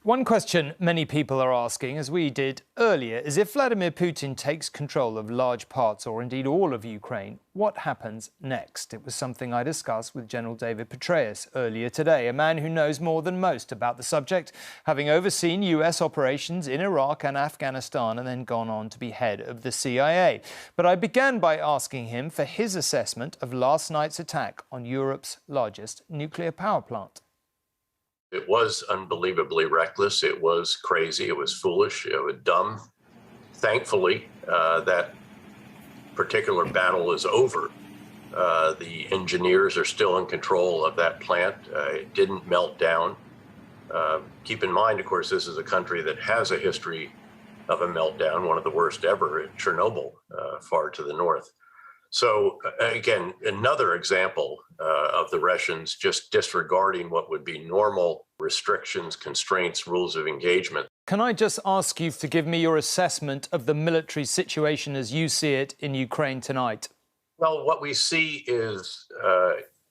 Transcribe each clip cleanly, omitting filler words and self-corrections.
One question many people are asking, as we did earlier, is if Vladimir Putin takes control of large parts or indeed all of Ukraine, what happens next? It was something I discussed with General David Petraeus earlier today, a man who knows more than most about the subject, having overseen US operations in Iraq and Afghanistan and then gone on to be head of the CIA. But I began by asking him for his assessment of last night's attack on Europe's largest nuclear power plant. It was unbelievably reckless. It was crazy. It was foolish. It was dumb. Thankfully, that particular battle is over. The engineers are still in control of that plant. It didn't melt down. Keep in mind, of course, this is a country that has a history of a meltdown, one of the worst ever, in Chernobyl, far to the north. So again, another example of the Russians just disregarding what would be normal restrictions, constraints, rules of engagement. Can I just ask you to give me your assessment of the military situation as you see it in Ukraine tonight? Well, what we see is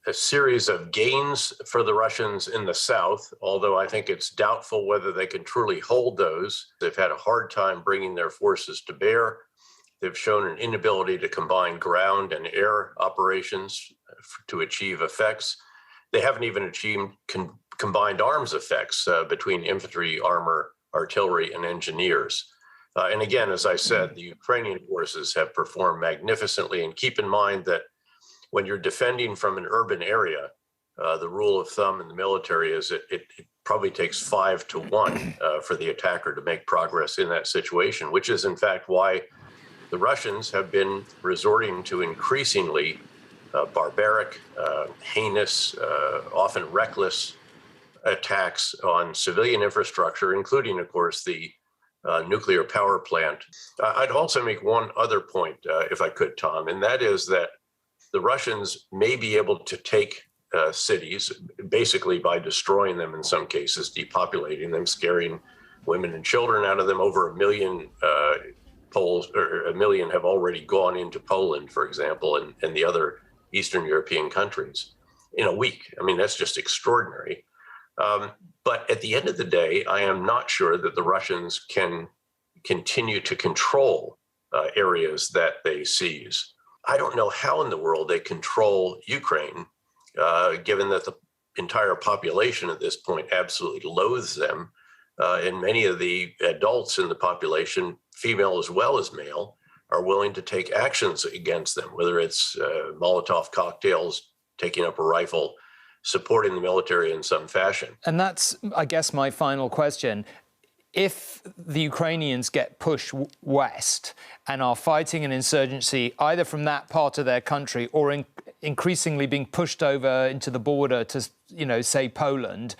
a series of gains for the Russians in the south, although I think it's doubtful whether they can truly hold those. They've had a hard time bringing their forces to bear. They've shown an inability to combine ground and air operations to achieve effects. They haven't even achieved combined arms effects between infantry, armor, artillery, and engineers. And again, as I said, the Ukrainian forces have performed magnificently. And keep in mind that when you're defending from an urban area, the rule of thumb in the military is it probably takes 5 to 1 for the attacker to make progress in that situation, which is in fact why the Russians have been resorting to increasingly barbaric, heinous, often reckless attacks on civilian infrastructure, including, of course, the nuclear power plant. I'd also make one other point, if I could, Tom, and that is that the Russians may be able to take cities, basically by destroying them in some cases, depopulating them, scaring women and children out of them. Over 1 million Poles, or 1 million have already gone into Poland, for example, and the other Eastern European countries in a week. I mean, that's just extraordinary. But at the end of the day, I am not sure that the Russians can continue to control areas that they seize. I don't know how in the world they control Ukraine, given that the entire population at this point absolutely loathes them. And many of the adults in the population, female as well as male, are willing to take actions against them, whether it's Molotov cocktails, taking up a rifle, supporting the military in some fashion. And that's, I guess, my final question. If the Ukrainians get pushed west and are fighting an insurgency either from that part of their country or increasingly being pushed over into the border to, say, Poland,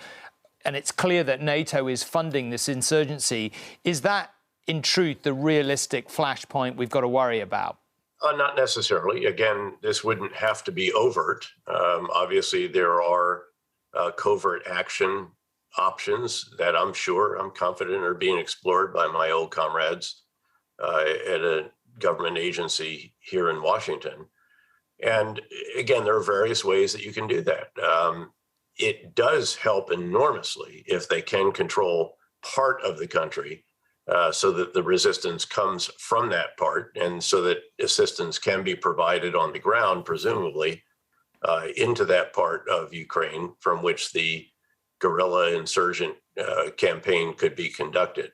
and it's clear that NATO is funding this insurgency, is that, in truth, the realistic flashpoint we've got to worry about? Not necessarily. Again, this wouldn't have to be overt. Obviously, there are covert action options that I'm confident are being explored by my old comrades at a government agency here in Washington. And again, there are various ways that you can do that. It does help enormously if they can control part of the country so that the resistance comes from that part, and so that assistance can be provided on the ground, presumably, into that part of Ukraine from which the guerrilla insurgent campaign could be conducted.